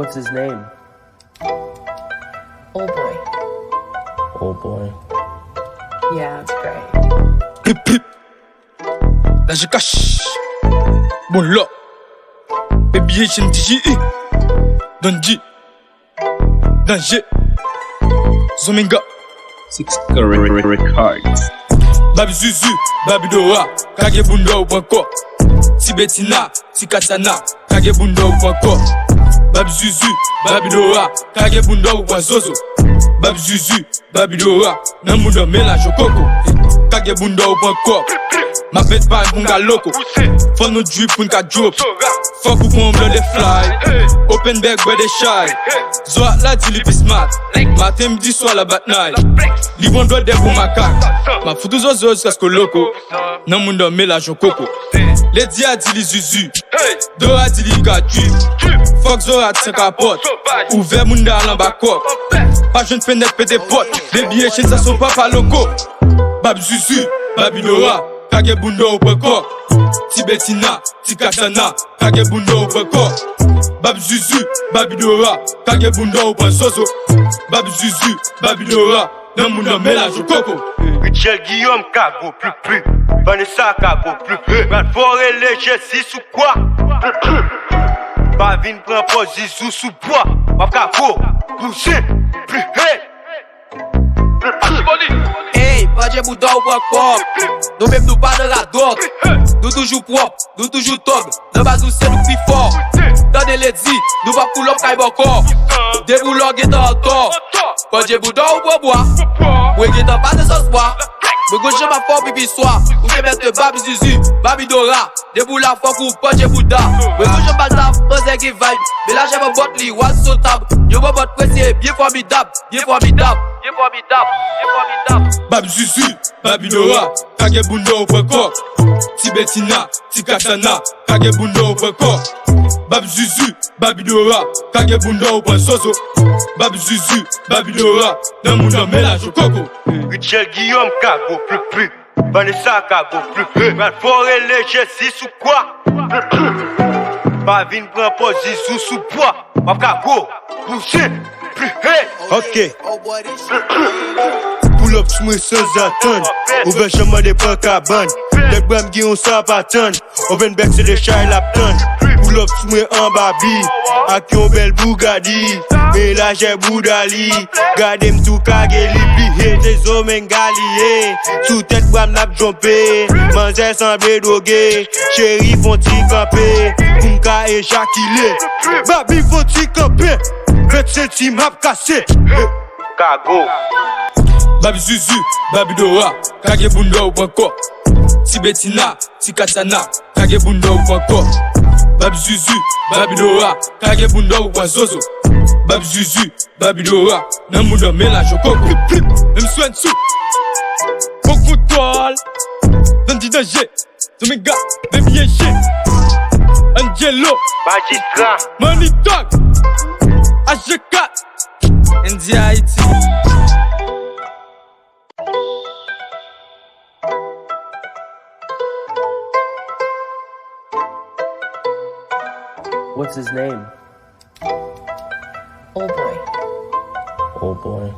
What's his name? Old boy. Old boy. Yeah, it's great. Hip hip. Là je cache. Bon là. Baby Asian DJI. Donji. Danger. Zominga. Six Records. Babi Zuzu. Babi Dora. Kage bunda ou encore. Tibetina. Tikatana. Kage bunda ou encore. Babi Zuzu. Babi Dora. Kage bunda ou Zozo. Babi Zuzu. Babi Dora. Namunda mélange au coco. Kage bunda ou encore. Ma bête pas un bunga loco. Faut nous drip pour n'ka drop. Fuck ou qu'on blow des fly. Open bag where they shy. Zoa la dit li smart. Matin midi soir la bat night. Li bon doit des pour ma cac. Ma foutu zozo jusqu'à loco. Nan moun mélange au coco. Les dia a dit li zuzu. Dora dit li gratuit. Fuck Zora t'en capote. Ouvert moun da l'en bas cop. Pas jeune fenêtre pète des potes. Baby et ça sont papa loco. Bab Zuzu, Babi Dora. Kage bunda ou peko. Tibetina, Tikatana. Kage bunda ou peko. Babi Zuzu, Babi Dora. Kage bunda ou Zozo. Babi Zuzu, Babi Dora. Nan moun mélange au coco. Richel Guillaume Kago plus. Vanessa Kago plus. Brad Forêt léger 6 ou quoi. Bavine prend position sous bois. Wap Kago pousser plus. Hey, pas de bouddha ou encore. Nous même nous pas de la drogue. Nous toujours propre, nous toujours top. Dans bas c'est nous plus fort. Dans des ladies, nous pas pull up caille encore. Des boulots qui dans le corps. Pas de bouddha ou bois. Moi qui t'en pas de sauce bois. Me gauche ma fort pipi soir. Ou je mettre Babi Zuzu, Babi Dora. Des boulas fort ou pas de bouddha. Me gauche pas taf, posé qui vibe. Mais là j'ai mon bot li, what's so tab. Yo mon bot pressé, bien formidable. Bien formidable. Bien formidable. Bien formidable. Babi Zuzu, Babi Dora. Kage bunda ou peko. Tibetina, Tikatana. Kage bunda ou peko. Babi Zuzu, Babi Dora. Kage bunda ou Zozo. Babi Zuzu, Babi Dora. Nan moun mélange au coco. Richel Guillaume Kago plus. Vanessa Kago plus. Brad Forêt léger 6 ou quoi. Bavine prend position sous bois. Wap Kago pousser plus. Ok. Pull up smooth sans attendre. Ouvert chemin des pas cabane. Les brames qui ont ça pattern. Ovenbeck c'est des chats la tonne. Pull up smooth en babi. A qui ont belle Bugatti. Mais là j'ai Boudali. Gardez tout kage lipi. Des hommes engali. Sous tête bram n'a jumpé. Manger semblé drogué. Chéri font-ils camper. Koumka et Jacquille. Babi font-ils camper. 27 team hap cassé. Kago. Babi Zuzu, Babi Dora. Kage bunda ou peko. Tibetina, Tikatana. Kage bunda ou peko. Babi Zuzu, Babi Dora. Kage bunda ou Zozo. Babi Zuzu, Babi Dora. Nan moun mélange au coco. Même soin sous. Beaucoup toile. Dandy danger. Zominga, baby et shit. Angelo. Magistrat. Money Dog. AG4. India Haiti. What's his name? Old boy. Old boy.